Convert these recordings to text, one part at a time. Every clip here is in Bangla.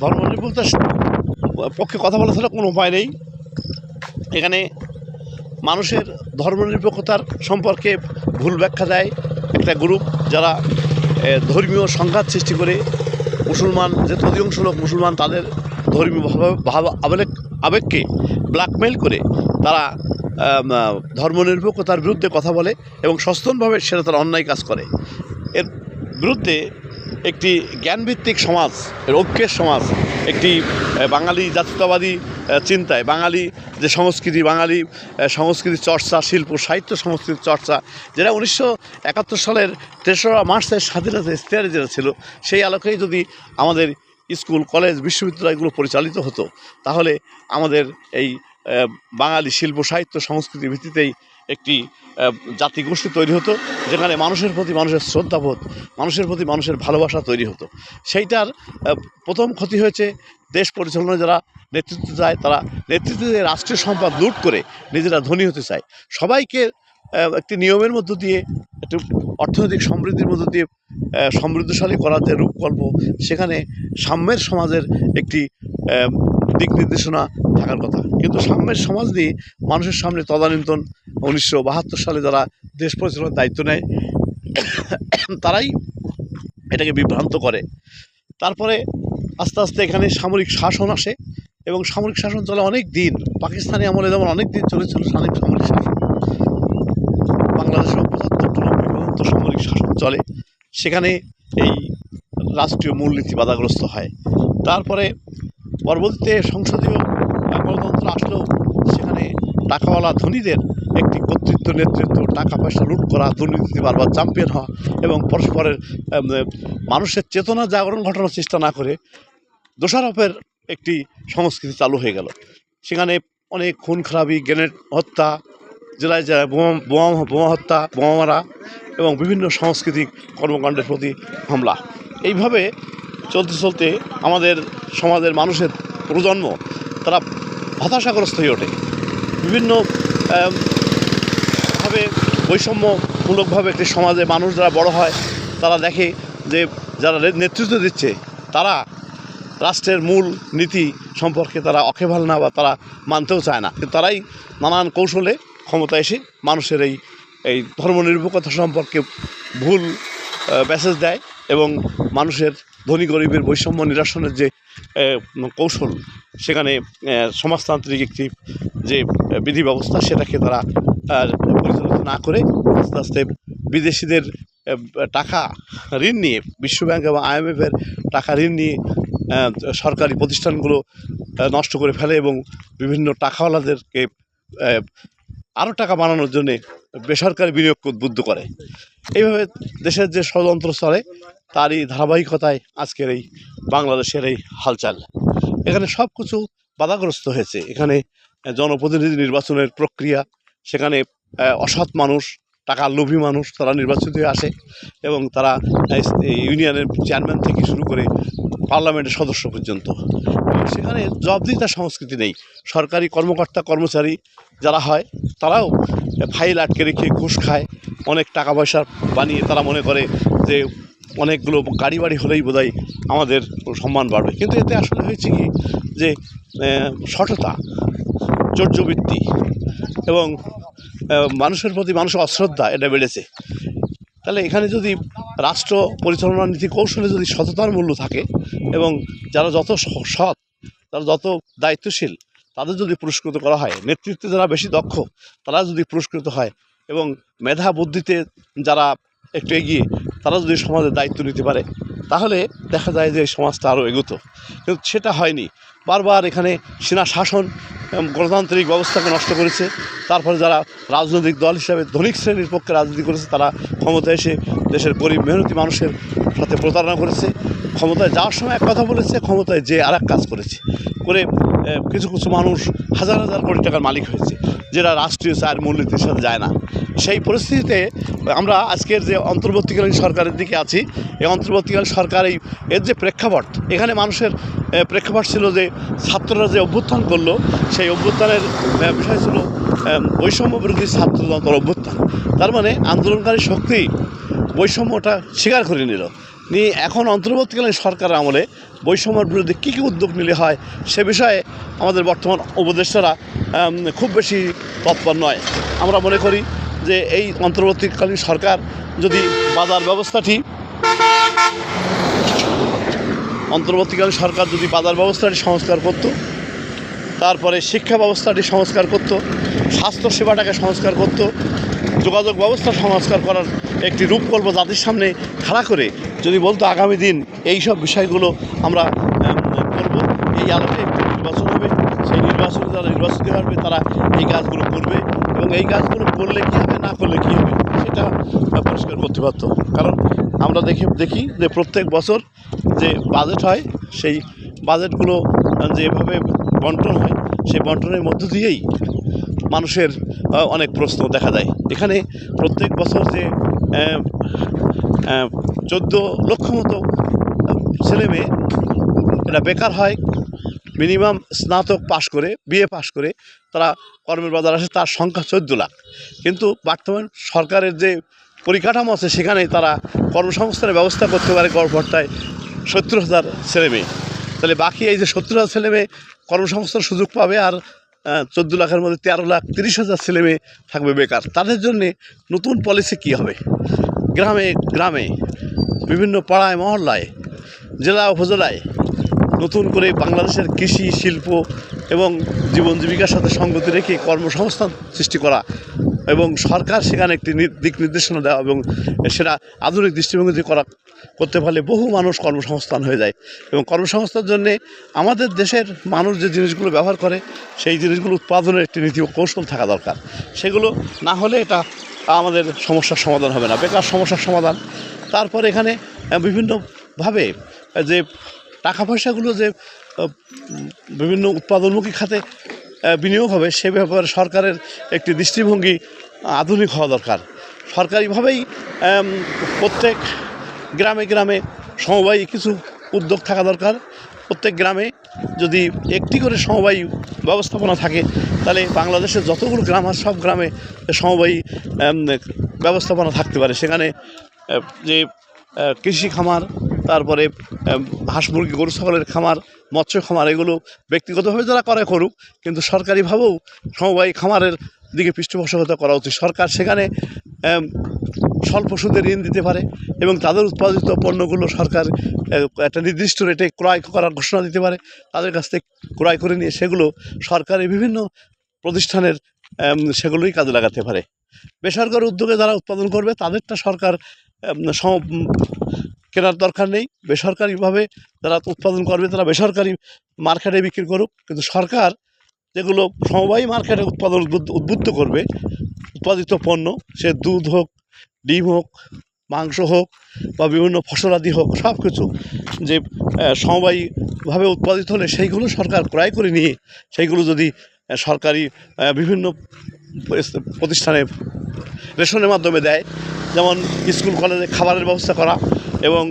ধর্মনিরপেক্ষতার পক্ষে কথা বলা ছাড়া কোনো উপায় নেই। এখানে মানুষের ধর্মনিরপেক্ষতার সম্পর্কে ভুল ব্যাখ্যা দেয় একটা গ্রুপ, যারা ধর্মীয় সংঘাত সৃষ্টি করে মুসলমান যে অধিকাংশ লোক মুসলমান তাদের ধর্মীয় আবেগকে ব্ল্যাকমেইল করে তারা ধর্মনিরপেক্ষতার বিরুদ্ধে কথা বলে এবং সচেতনভাবে সেটা তারা অন্যায় কাজ করে। এর বিরুদ্ধে একটি জ্ঞানভিত্তিক সমাজ, ঐক্যের সমাজ, একটি বাঙালি জাতীয়তাবাদী চিন্তায় বাঙালি যে সংস্কৃতি, বাঙালি সংস্কৃতির চর্চা, শিল্প সাহিত্য সংস্কৃতির চর্চা, যেটা 1971 সালের 3রা মার্চের স্বাধীনতা ইশতেহারে যেটা ছিল, সেই আলোকেই যদি আমাদের স্কুল, কলেজ, বিশ্ববিদ্যালয়গুলো পরিচালিত হতো, তাহলে আমাদের এই বাঙালি শিল্প সাহিত্য সংস্কৃতির ভিত্তিতেই একটি জাতিগোষ্ঠী তৈরি হতো, যেখানে মানুষের প্রতি মানুষের শ্রদ্ধাবোধ, মানুষের প্রতি মানুষের ভালোবাসা তৈরি হতো। সেইটার প্রথম ক্ষতি হয়েছে দেশ পরিচালনায় যারা নেতৃত্ব দেয়, তারা নেতৃত্ব দিয়ে রাষ্ট্রীয় সম্পদ লুট করে নিজেরা ধনী হতে চায়। সবাইকে একটি নিয়মের মধ্য দিয়ে, একটু অর্থনৈতিক সমৃদ্ধির মধ্য দিয়ে সমৃদ্ধশালী করার যে রূপকল্প, সেখানে সাম্যের সমাজের একটি দিক নির্দেশনা থাকার কথা। কিন্তু সাম্যের সমাজ নিয়ে মানুষের সামনে তদানীন্তন 1972 সালে যারা দেশ পরিচালনার দায়িত্ব নেয় তারাই এটাকে বিভ্রান্ত করে। তারপরে আস্তে আস্তে এখানে সামরিক শাসন আসে এবং সামরিক শাসন চলে অনেক দিন। পাকিস্তানি আমলে যেমন অনেক দিন চলেছিল সামরিক শাসন, বাংলাদেশেও 75-90 পর্যন্ত সামরিক শাসন চলে। সেখানে এই রাষ্ট্রীয় মূলনীতি বাধাগ্রস্ত হয়। তারপরে পরবর্তীতে সংসদীয় গণতন্ত্র আসলেও সেখানে টাকাওয়ালা ধনীদের একটি কর্তৃত্ব, নেতৃত্ব, টাকা পয়সা লুট করা, দুর্নীতি বারবার চ্যাম্পিয়ন হওয়া এবং পরস্পরের মানুষের চেতনা জাগরণ ঘটানোর চেষ্টা না করে দোষারোপের একটি সংস্কৃতি চালু হয়ে গেল। সেখানে অনেক খুন খারাপি, গ্রেনেড হত্যা, জেলায় জেলায় বোমা হত্যা, বোমা মারা এবং বিভিন্ন সাংস্কৃতিক কর্মকাণ্ডের প্রতি হামলা। এইভাবে চলতে চলতে আমাদের সমাজের মানুষের প্রজন্ম তারা হতাশাগ্রস্ত হয়ে ওঠে। বিভিন্ন ভাবে বৈষম্যমূলকভাবে একটি সমাজে মানুষ যারা বড় হয়, তারা দেখে যে যারা নেতৃত্ব দিচ্ছে তারা রাষ্ট্রের মূল নীতি সম্পর্কে তারা অকেভাল না, বা তারা মানতেও চায় না। কিন্তু তারাই নানান কৌশলে ক্ষমতা এসে মানুষের এই ধর্মনিরপেক্ষতা সম্পর্কে ভুল মেসেজ দেয় এবং মানুষের ধনী গরিবের বৈষম্য নিরসনের যে কৌশল, সেখানে সমাজতান্ত্রিক একটি যে বিধি ব্যবস্থা, সেটাকে তারা পরিচালিত না করে আস্তে আস্তে বিদেশিদের টাকা ঋণ নিয়ে, বিশ্বব্যাংক এবং IMF-এর টাকা ঋণ নিয়ে সরকারি প্রতিষ্ঠানগুলো নষ্ট করে ফেলে এবং বিভিন্ন টাকাওয়ালাদেরকে আরও টাকা বানানোর জন্যে বেসরকারি বিনিয়োগকে উদ্বুদ্ধ করে। এইভাবে দেশের যে ষড়যন্ত্র চলে, তারই ধারাবাহিকতায় আজকের এই বাংলাদেশের এই হালচাল। এখানে সব কিছু বাধাগ্রস্ত হয়েছে। এখানে জনপ্রতিনিধি নির্বাচনের প্রক্রিয়া, সেখানে অসৎ মানুষ, টাকার লোভী মানুষ তারা নির্বাচিত হয়ে আসে এবং তারা ইউনিয়নের চেয়ারম্যান থেকে শুরু করে পার্লামেন্টের সদস্য পর্যন্ত। সেখানে জবাবদিহিতার সংস্কৃতি নেই। সরকারি কর্মকর্তা কর্মচারী যারা হয়, তারাও ফাইল আটকে রেখে ঘুষ খায়, অনেক টাকা পয়সা বানিয়ে তারা মনে করে যে অনেকগুলো গাড়ি বাড়ি হলেই বোধহয় আমাদের সম্মান বাড়বে। কিন্তু এতে আসলে হয়েছে কি, যে সততা, চর্যবৃত্তি এবং মানুষের প্রতি মানুষের অশ্রদ্ধা, এটা বেড়েছে। তাহলে এখানে যদি রাষ্ট্র পরিচালনার নীতি কৌশলে যদি সততার মূল্য থাকে এবং যারা যত সৎ, তারা যত দায়িত্বশীল, তাদের যদি পুরস্কৃত করা হয়, নেতৃত্বে যারা বেশি দক্ষ তারা যদি পুরস্কৃত হয় এবং মেধা বুদ্ধিতে যারা একটু এগিয়ে তারা যদি সমাজের দায়িত্ব নিতে পারে, তাহলে দেখা যায় যে সমাজটা আরও এগোতো। কিন্তু সেটা হয়নি। বারবার এখানে সেনা শাসন গণতান্ত্রিক ব্যবস্থাকে নষ্ট করেছে। তারপরে যারা রাজনৈতিক দল হিসাবে ধনিক শ্রেণীর পক্ষে রাজনীতি করেছে, তারা ক্ষমতায় এসে দেশের গরিব মেহনতি মানুষের সাথে প্রতারণা করেছে। ক্ষমতায় যাওয়ার সময় এক কথা বলেছে, ক্ষমতায় যে আর এক কাজ করেছে করে কিছু কিছু মানুষ হাজার হাজার কোটি টাকার মালিক হয়েছে, যেটা রাষ্ট্রীয় চায়ের মূলনীতির সাথে যায় না। সেই পরিস্থিতিতে আমরা আজকের যে অন্তর্বর্তীকালীন সরকারের দিকে আছি, এই অন্তর্বর্তীকালীন সরকার এর যে প্রেক্ষাপট, এখানে মানুষের প্রেক্ষাপট ছিল যে ছাত্ররা যে অভ্যুত্থান করলো, সেই অভ্যুত্থানের বিষয় ছিল বৈষম্য বিরোধী ছাত্রতন্ত্র অভ্যুত্থান। তার মানে আন্দোলনকারী শক্তি বৈষম্যটা স্বীকার করে নিল নিয়ে এখন অন্তর্বর্তীকালীন সরকারের আমলে বৈষম্যের বিরুদ্ধে কী কী উদ্যোগ নিলে হয় সে বিষয়ে আমাদের বর্তমান উপদেষ্টারা খুব বেশি তৎপর নয়। আমরা মনে করি যে এই অন্তর্বর্তীকালীন সরকার যদি বাজার ব্যবস্থাটি সংস্কার করত, তারপরে শিক্ষা ব্যবস্থাটি সংস্কার করত, স্বাস্থ্য সেবাটাকে সংস্কার করত, যোগাযোগ ব্যবস্থা সংস্কার করার একটি রূপকল্প জাতির সামনে খাড়া করে যদি বলতো আগামী দিন এই সব বিষয়গুলো আমরা করব, এই আলোকে একটি নির্বাচন হবে, সেই নির্বাচনে যারা নির্বাচিত হবে তারা এই কাজগুলো করবে এবং এই কাজগুলো করলে কী হবে না করলে কী হবে সেটা পরিষ্কার করতে পারত। কারণ আমরা দেখি যে প্রত্যেক বছর যে বাজেট হয় সেই বাজেটগুলো যেভাবে বন্টন হয় সেই বন্টনের মধ্য দিয়েই মানুষের অনেক প্রশ্ন দেখা যায়। এখানে প্রত্যেক বছর যে 14 লক্ষ মতো ছেলেমেয়ে এটা বেকার হয়, মিনিমাম স্নাতক পাশ করে বিএ পাশ করে তারা কর্মের বাজার আসে, তার সংখ্যা 14 লাখ। কিন্তু বর্তমান সরকারের যে পরিকাঠামো আছে সেখানে তারা কর্মসংস্থানের ব্যবস্থা করতে পারে গড়পড়তায় 70,000 ছেলেমেয়ে। তাহলে বাকি এই যে 70,000 ছেলেমেয়ে কর্মসংস্থান সুযোগ পাবে আর 14 লাখের মধ্যে 13,30,000 ছেলেমেয়ে থাকবে বেকার। তাদের জন্যে নতুন পলিসি কী হবে? গ্রামে গ্রামে বিভিন্ন পাড়ায় মহল্লায় জেলা উপজেলায় নতুন করে বাংলাদেশের কৃষি শিল্প এবং জীবন জীবিকার সাথে সঙ্গতি রেখে কর্মসংস্থান সৃষ্টি করা এবং সরকার সেখানে একটি দিক নির্দেশনা দেওয়া এবং সেটা আধুনিক দৃষ্টিভঙ্গিতে করতে পারলে বহু মানুষ কর্মসংস্থান হয়ে যায়। এবং কর্মসংস্থানের জন্যে আমাদের দেশের মানুষ যে জিনিসগুলো ব্যবহার করে সেই জিনিসগুলো উৎপাদনের একটি নীতি কৌশল থাকা দরকার। সেগুলো না হলে এটা আমাদের সমস্যার সমাধান হবে না, বেকার সমস্যার সমাধান। তারপর এখানে বিভিন্নভাবে যে টাকা পয়সাগুলো যে বিভিন্ন উৎপাদনমুখী খাতে বিনিয়োগ হবে সে ব্যাপারে সরকারের একটি দৃষ্টিভঙ্গি আধুনিক হওয়া দরকার। সরকারিভাবেই প্রত্যেক গ্রামে গ্রামে সমবায়ী কিছু উদ্যোগ থাকা দরকার। প্রত্যেক গ্রামে যদি একটি করে সমবায়ী ব্যবস্থাপনা থাকে তাহলে বাংলাদেশের যতগুলো গ্রাম আছে সব গ্রামে সমবায়ী ব্যবস্থাপনা থাকতে পারে। সেখানে যে কৃষি খামার, তারপরে হাঁস মুরগি গরু ছাগলের খামার, মৎস্য খামার, এগুলো ব্যক্তিগতভাবে যারা করুক, কিন্তু সরকারিভাবেও সমবায়ী খামারের দিকে পৃষ্ঠপোষকতা করা উচিত। সরকার সেখানে স্বল্প সুদে ঋণ দিতে পারে এবং তাদের উৎপাদিত পণ্যগুলো সরকার একটা নির্দিষ্ট রেটে ক্রয় করার ঘোষণা দিতে পারে। তাদের কাছ থেকে ক্রয় করে নিয়ে সেগুলো সরকারের বিভিন্ন প্রতিষ্ঠানের সেগুলোই কাজে লাগাতে পারে। বেসরকারি উদ্যোগে যারা উৎপাদন করবে তাদেরটা সরকার কেনার দরকার নেই। বেসরকারিভাবে যারা উৎপাদন করবে তারা বেসরকারি মার্কেটে বিক্রি করুক, কিন্তু সরকার যেগুলো সমবায়ী মার্কেটে উদ্বুদ্ধ করবে উৎপাদিত পণ্য, সে দুধ হোক, ডিম হোক, মাংস হোক বা বিভিন্ন ফসলাদি হোক, সব কিছু যে সমবায়ীভাবে উৎপাদিত হলে সেইগুলো সরকার ক্রয় করে নিয়ে সেইগুলো যদি সরকারি বিভিন্ন প্রতিষ্ঠানে রেশনের মাধ্যমে দেয়, যেমন স্কুল কলেজে খাবারের ব্যবস্থা করা এবং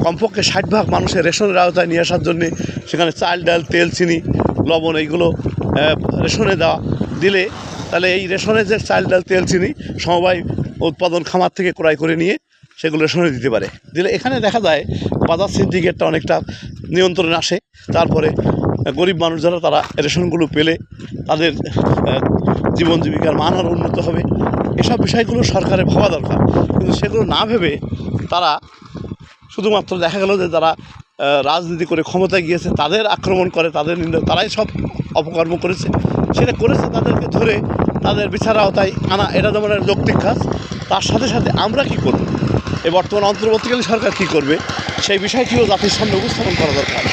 কমপক্ষে 60% মানুষের রেশনের আওতায় নিয়ে আসার জন্যে সেখানে চাল ডাল তেল চিনি লবণ এইগুলো রেশনে দিলে তাহলে এই রেশনের যে চাল ডাল তেল চিনি সমবায় উৎপাদন খামার থেকে ক্রয় করে নিয়ে সেগুলো রেশনে দিতে পারে। দিলে এখানে দেখা যায় বাজার সিন্ডিকেটটা অনেকটা নিয়ন্ত্রণে আসে। তারপরে গরিব মানুষ যারা তারা রেশনগুলো পেলে তাদের জীবন জীবিকার মান আরও উন্নত হবে। এসব বিষয়গুলো সরকারের ভাবা দরকার, কিন্তু সেগুলো না ভেবে তারা শুধুমাত্র দেখা গেল যে যারা রাজনীতি করে ক্ষমতায় গিয়েছে তাদের আক্রমণ করে, তারাই সব অপকর্ম করেছে, সেটা করেছে তাদেরকে ধরে তাদের বিচার আওতায় আনা, এটা যেমন যৌক্তিক কাজ। তার সাথে সাথে আমরা কি করব, এই বর্তমান অন্তর্বর্তীকালীন সরকার কি করবে সেই বিষয়টিও জাতির সামনে উপস্থাপন করা দরকার।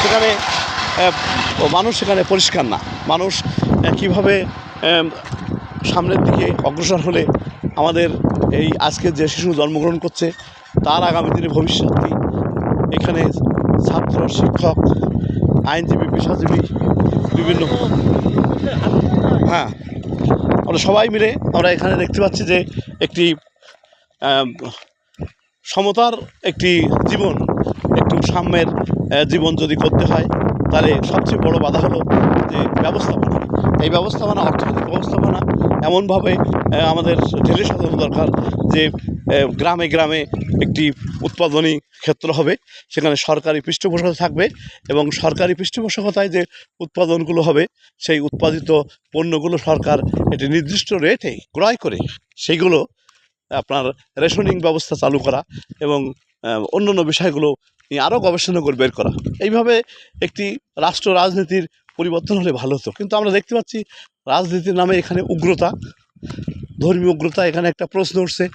সেখানে মানুষ সেখানে পরিষ্কার না, মানুষ কিভাবে সামনের দিকে অগ্রসর হলে আমাদের এই আজকে যে শিশু জন্মগ্রহণ করছে তার আগামী দিনে ভবিষ্যৎ কী, এখানে ছাত্র শিক্ষক আইনজীবী পেশাজীবী বিভিন্ন আমরা সবাই মিলে আমরা এখানে দেখতে পাচ্ছি যে একটি সমতার একটি জীবন, একটু সাম্যের জীবন যদি করতে হয় তাহলে সবচেয়ে বড় বাধা হলো যে ব্যবস্থাপনা। এই ব্যবস্থাপনা, অর্থনৈতিক ব্যবস্থাপনা এমনভাবে আমাদের ঢেলে সাজানো দরকার যে গ্রামে গ্রামে একটি উৎপাদনী ক্ষেত্র হবে, সেখানে সরকারি পৃষ্ঠপোষকতা থাকবে এবং সরকারি পৃষ্ঠপোষকতায় যে উৎপাদনগুলো হবে সেই উৎপাদিত পণ্যগুলো সরকার একটি নির্দিষ্ট রেটে ক্রয় করে সেইগুলো আপনার রেশনিং ব্যবস্থা চালু করা এবং অন্যান্য বিষয়গুলো নিয়ে আরও গবেষণা করে বের করা। এইভাবে একটি রাষ্ট্র রাজনীতির পরিবর্তন হলে ভালো হতো, কিন্তু আমরা দেখতে পাচ্ছি রাজনীতির নামে এখানে উগ্রতা, ধর্মীয় উগ্রতা। এখানে একটা প্রশ্ন উঠছে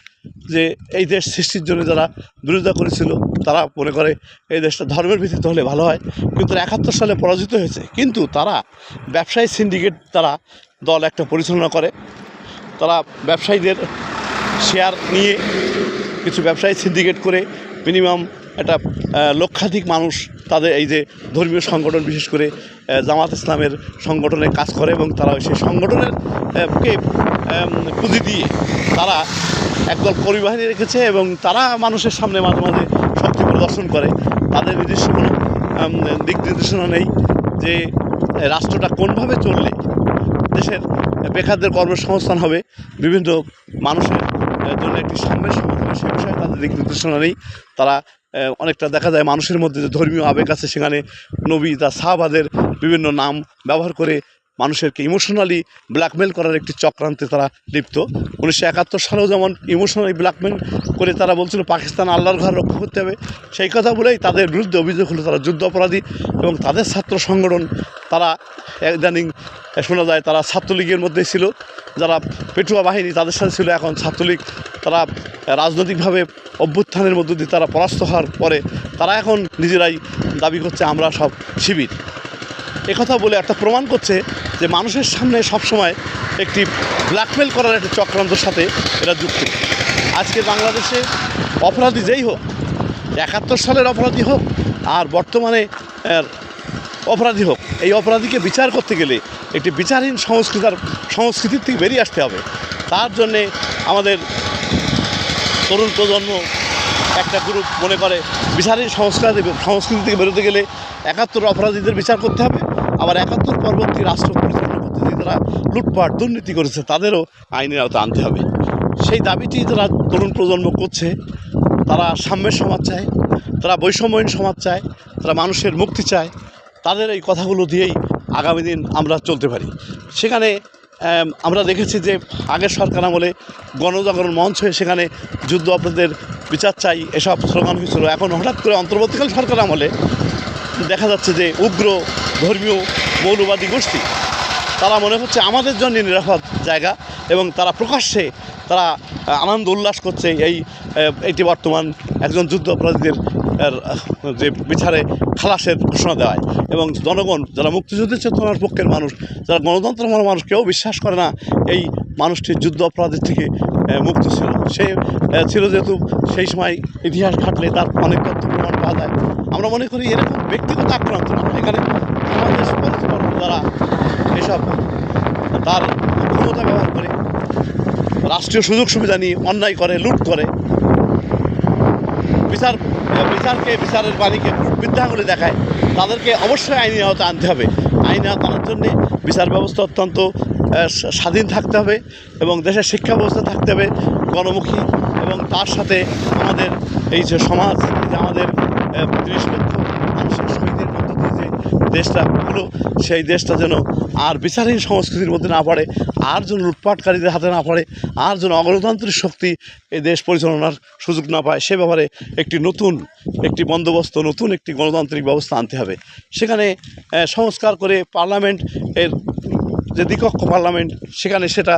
যে এই দেশ সৃষ্টির জন্য যারা বিরোধিতা করেছিল তারা মনে করে এই দেশটা ধর্মের ভিত্তিতে হলে ভালো হয়, কিন্তু ৭১ সালে পরাজিত হয়েছে। কিন্তু তারা ব্যবসায়ী সিন্ডিকেট তারা দল একটা পরিচালনা করে, তারা ব্যবসায়ীদের শেয়ার নিয়ে কিছু ব্যবসায়ী সিন্ডিকেট করে মিনিমাম একটা লক্ষাধিক মানুষ তাদের এই যে ধর্মীয় সংগঠন, বিশেষ করে জামাত ইসলামের সংগঠনে কাজ করে এবং তারা সেই সংগঠনের কে পুঁজি দিয়ে তারা একদল পরিবাহিনী রেখেছে এবং তারা মানুষের সামনে মাঝে মাঝে শক্তি প্রদর্শন করে। তাদের নিজস্ব কোনো দিক নির্দেশনা নেই যে রাষ্ট্রটা কোনভাবে চললে দেশের বেকারদের কর্মসংস্থান হবে, বিভিন্ন মানুষের জন্য একটি সাম্যের সমাজ হবে, সে বিষয়ে তাদের দিক নির্দেশনা নেই। তারা অনেকটা দেখা যায় মানুষের মধ্যে যে ধর্মীয় আবেগ আছে সেখানে নবী তা সাহাবাদের বিভিন্ন নাম ব্যবহার করে মানুষেরকে ইমোশনালি ব্ল্যাকমেল করার একটি চক্রান্তে তারা লিপ্ত। 1971 সালেও যেমন ইমোশনালি ব্ল্যাকমেল করে তারা বলছিল পাকিস্তান আল্লাহর ঘর রক্ষা করতে হবে, সেই কথা বলেই তাদের বিরুদ্ধে অভিযোগ হলো তারা যুদ্ধ অপরাধী। এবং তাদের ছাত্র সংগঠন তারা ইদানিং শোনা যায় তারা ছাত্রলীগের মধ্যেই ছিল, যারা পেটুয়া বাহিনী তাদের সাথে ছিল। এখন ছাত্রলীগ তারা রাজনৈতিকভাবে অভ্যুত্থানের মধ্য দিয়ে তারা পরাস্ত হওয়ার পরে তারা এখন নিজেরাই দাবি করছে আমরা সব শিবির। একথা বলে একটা প্রমাণ করছে যে মানুষের সামনে সবসময় একটি ব্ল্যাকমেল করার একটা চক্রান্তের সাথে এরা যুক্ত। আজকে বাংলাদেশে অপরাধী যেই হোক, ৭১ সালের অপরাধী হোক আর বর্তমানে অপরাধী হোক, এই অপরাধীকে বিচার করতে গেলে একটি বিচারহীন সংস্কৃতির থেকে বেরিয়ে আসতে হবে। তার জন্যে আমাদের তরুণ প্রজন্ম একটা গ্রুপ মনে করে বিচারহীন সংস্কৃতি থেকে বেরোতে গেলে ৭১ অপরাধীদের বিচার করতে হবে, আবার ৭১ পরবর্তী রাষ্ট্র পরিচালনা করতে গিয়ে যারা লুটপাট দুর্নীতি করেছে তাদেরও আইনের আওতায় আনতে হবে। সেই দাবিটি যারা তরুণ প্রজন্ম করছে, তারা সাম্যের সমাজ চায়, তারা বৈষম্যহীন সমাজ চায়, তারা মানুষের মুক্তি চায়। তাদের এই কথাগুলো দিয়েই আগামী দিন আমরা চলতে পারি। সেখানে আমরা দেখেছি যে আগের সরকার আমলে গণজাগরণ মঞ্চ হয়ে সেখানে যুদ্ধ অপরাধীদের বিচার চাই এসব স্লোগান হয়েছিল। এখন হঠাৎ করে অন্তর্বর্তীকালীন সরকার আমলে দেখা যাচ্ছে যে উগ্র ধর্মীয় মৌলবাদী গোষ্ঠী তারা মনে হচ্ছে আমাদের জন্য নিরাপদ জায়গা এবং তারা প্রকাশ্যে তারা আনন্দ উল্লাস করছে এইটি বর্তমান একজন যুদ্ধ অপরাধীদের যে বিচারে খালাসের ঘোষণা দেওয়ায়। এবং জনগণ যারা মুক্তিযুদ্ধের চেতনার পক্ষের মানুষ, যারা গণতন্ত্র মানুষ, কেউ বিশ্বাস করে না এই মানুষটি যুদ্ধ অপরাধের থেকে মুক্ত ছিল। সে ছিল যেহেতু সেই সময় ইতিহাস ঘাটলে তার অনেক তথ্য প্রমাণ পাওয়া যায়। আমরা মনে করি এরকম ব্যক্তিগত আক্রান্ত না, এখানে বাংলাদেশ যারা এসব তার ক্ষমতা ব্যবহার করে রাষ্ট্রীয় সুযোগ সুবিধা নিয়ে অন্যায় করে, লুট করে, বিচারের বাণীকে বৃদ্ধাঙ্গুলি দেখায়, তাদেরকে অবশ্যই আইনি আওতায় আনতে হবে। আইনি আওতায় আনার জন্যে বিচার ব্যবস্থা অত্যন্ত স্বাধীন থাকতে হবে এবং দেশের শিক্ষা ব্যবস্থা থাকতে হবে গণমুখী, এবং তার সাথে আমাদের এই যে সমাজ, আমাদের ৩০ লক্ষ মানুষের শহীদের মধ্য দিয়ে যে দেশটা হলো, সেই দেশটা যেন আর বিচারহীন সংস্কৃতির মধ্যে না পড়ে, আর যেন লুটপাটকারীদের হাতে না পড়ে, আর যেন অগণতান্ত্রিক শক্তি এই দেশ পরিচালনার সুযোগ না পায়, সে ব্যাপারে নতুন একটি বন্দোবস্ত, নতুন একটি গণতান্ত্রিক ব্যবস্থা আনতে হবে। সেখানে সংস্কার করে পার্লামেন্ট এর যে দ্বিকক্ষ পার্লামেন্ট, সেখানে সেটা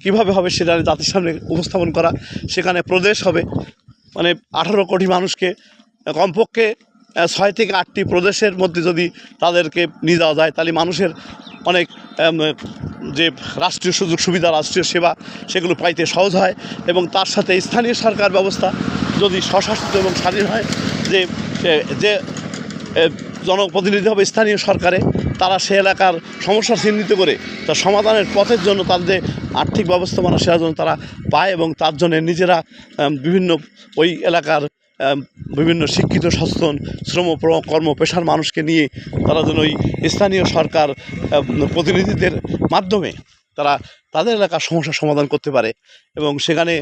কিভাবে হবে সেটা জাতির সামনে উপস্থাপন করা। সেখানে প্রদেশ হবে, মানে 18 কোটি মানুষকে কমপক্ষে 6 থেকে 8টি প্রদেশের মধ্যে যদি তাদেরকে নিয়ে যাওয়া যায়, তাহলে মানুষের অনেক যে রাষ্ট্রীয় সুযোগ সুবিধা, রাষ্ট্রীয় সেবা, সেগুলো পাইতে সহজ হয়। এবং তার সাথে স্থানীয় সরকার ব্যবস্থা যদি স্বশাসিত এবং স্বাধীন হয়, যে জনপ্রতিনিধি হবে স্থানীয় সরকারে, তারা সে এলাকার সমস্যা চিহ্নিত করে তার সমাধানের পথের জন্য তাদের আর্থিক ব্যবস্থাপনা সেটা যেন তারা পায়, এবং তার জন্য নিজেরা বিভিন্ন ওই এলাকার বিভিন্ন শিক্ষিত সচেতন কর্ম পেশার মানুষকে নিয়ে তারা যেন ওই স্থানীয় সরকার প্রতিনিধিদের মাধ্যমে তারা তাদের এলাকার সমস্যার সমাধান করতে পারে এবং সেখানে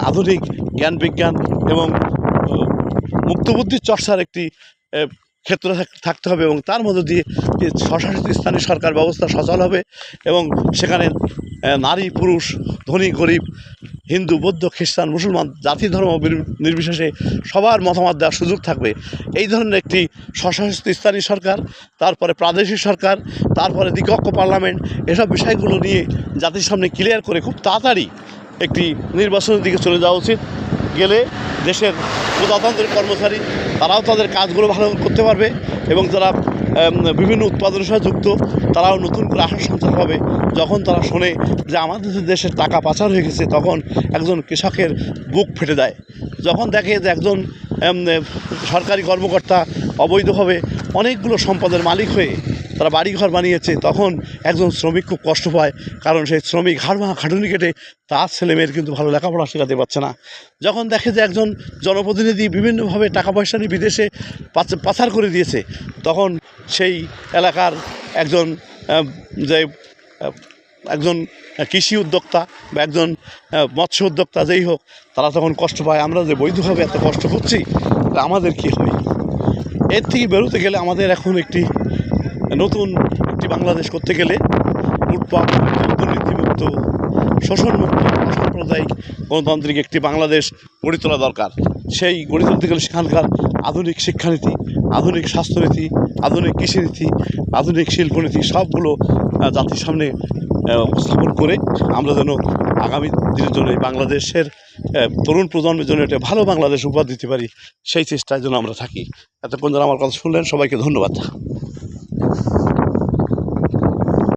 আধুনিক জ্ঞান বিজ্ঞান এবং মুক্তবুদ্ধির চর্চার একটি ক্ষেত্র থাকতে হবে এবং তার মধ্য দিয়ে স্বশাসিত স্থানীয় সরকার ব্যবস্থা সচল হবে এবং সেখানে নারী পুরুষ ধনী গরিব হিন্দু বৌদ্ধ খ্রিস্টান মুসলমান জাতি ধর্ম নির্বিশেষে সবার মতামত দেওয়ার সুযোগ থাকবে। এই ধরনের একটি স্বশাসিত স্থানীয় সরকার, তারপরে প্রাদেশিক সরকার, তারপরে দ্বিকক্ষ পার্লামেন্ট, এসব বিষয়গুলো নিয়ে জাতির সামনে ক্লিয়ার করে খুব তাড়াতাড়ি একটি নির্বাচনের দিকে চলে যাওয়া উচিত। গেলে দেশের প্রজাতন্ত্রের কর্মচারী তারাও তাদের কাজগুলো ভালো করতে পারবে এবং যারা বিভিন্ন উৎপাদনের সাথে যুক্ত তারাও নতুন করে আশার সঞ্চার পাবে। যখন তারা শোনে যে আমাদের দেশের টাকা পাচার হয়ে গেছে, তখন একজন কৃষকের বুক ফেটে যায়। যখন দেখে যে একজন সরকারি কর্মকর্তা অবৈধভাবে অনেকগুলো সম্পদের মালিক হয়ে তারা বাড়িঘর বানিয়েছে, তখন একজন শ্রমিক খুব কষ্ট পায়, কারণ সেই শ্রমিক খাটুনি কেটে তার ছেলেমেয়ের কিন্তু ভালো লেখাপড়া শেখাতে পারছে না। যখন দেখে যে একজন জনপ্রতিনিধি বিভিন্নভাবে টাকা পয়সা নিয়ে বিদেশে পাচার করে দিয়েছে, তখন সেই এলাকার একজন কৃষি উদ্যোক্তা বা একজন মৎস্য উদ্যোক্তা যেই হোক, তারা তখন কষ্ট পায়। আমরা যে বৈধভাবে এত কষ্ট করছি, আমাদের কী হবে? এর থেকে বেরোতে গেলে আমাদের এখন নতুন একটি বাংলাদেশ করতে গেলে লুটপাট, দুর্নীতিমুক্ত, শোষণমুক্ত, সাম্প্রদায়িক গণতান্ত্রিক একটি বাংলাদেশ গড়ে তোলা দরকার। সেই গড়ে তুলতে গেলে সেখানকার আধুনিক শিক্ষানীতি, আধুনিক স্বাস্থ্যনীতি, আধুনিক কৃষিনীতি, আধুনিক শিল্পনীতি সবগুলো জাতির সামনে উপস্থাপন করে আমরা যেন আগামী দিনের জন্য এই বাংলাদেশের তরুণ প্রজন্মের জন্য একটা ভালো বাংলাদেশ উপহার দিতে পারি, সেই চেষ্টায় যেন আমরা থাকি। এতক্ষণ যারা আমার কথা শুনলেন সবাইকে ধন্যবাদ।